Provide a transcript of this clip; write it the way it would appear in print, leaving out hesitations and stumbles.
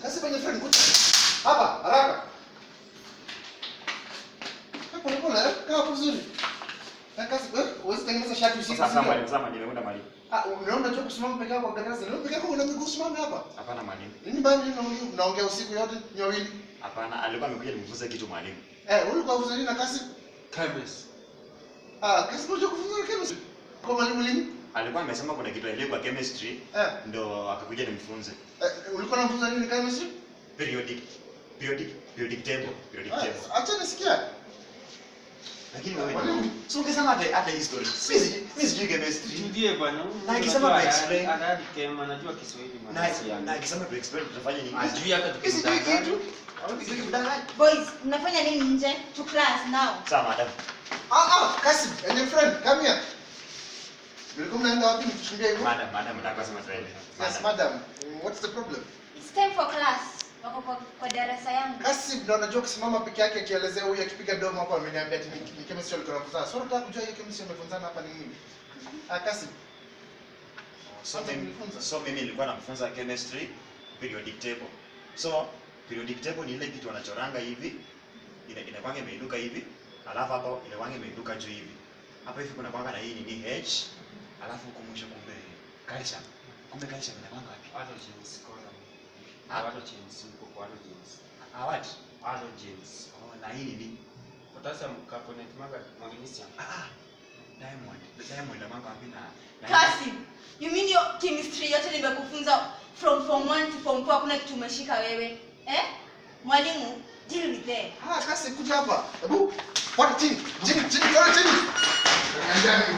Kasi kwenye friend kuja. Hapa, haraka. Hapo ni kuna, kaa vizuri. Kasi wewe tengeneza shati usiku. Sasa nimeenda mwalimu. Unaona tu kusimama peke yako kwa darasa. Leo peke yako una miguu simama hapa. Hapana mwalimu. Nini bani unaongea usiku yote nyawili? Hapana, alikuwa amekuja nimfunze kitu mwalimu. Ulikuwa unafunza nini na kasi? Chemistry. Kasi unajua kufunza chemistry? Kwa mwalimu lini? Alikuwa amesema kuna kitu ile kwa chemistry, ndo akakuja nimfunze. Ulikuwa unafunza nini chemistry? Periodic table. Acha nisikia. Lakini wewe so ungesema hata history. Mimi sijui chemistry. Ndiye bwana. Na akisema to explain, anadi kema anajua Kiswahili bwana. Na akisema to explain tutafanya nini? Ajui hata tukidanganya. Boys, mnafanya nini nje? To class now. Sawa madam. Kasi, and your friend, come here. Mlikuwa mnaenda wapi mkikimbia hivyo? Madam, nakasema sasa hivi. Yes, madam. What's the problem? It's time for class. Wako kwa darasa yangu. Kasi ndio anajua kusimama peke yake akielezea huyu akipiga domo hapo ameniambia ati ni chemistry alikuwa anafunza. Sio nataka kujua hiyo chemistry amefunzana hapa ni nini? Kasi. So mimi nilikuwa namfunza chemistry periodic table. So periodic table ni ile kitu wanachoranga hivi, inakuwa imeinuka hivi, alafu hapo inakuwa imeinuka juu hivi. Hapa hivi kuna kwanga na hii ni H, alafu huko mwisho kumbe calcium. Kumbe calcium inakuwa wapi? Halogens column. Halogens uko kwa halogens. What? Halogens. Na hii ni Potassium carbonate, magnesium. Diamond amanga wapi na Kasi, you mean your chemistry yote nimekufunza from form 1 to form 4 hakuna kitu umeshika wewe? Mwalimu, deal with them. Kasi kuja hapa. Hebu, pata chini. Chini, chini. Niambia ni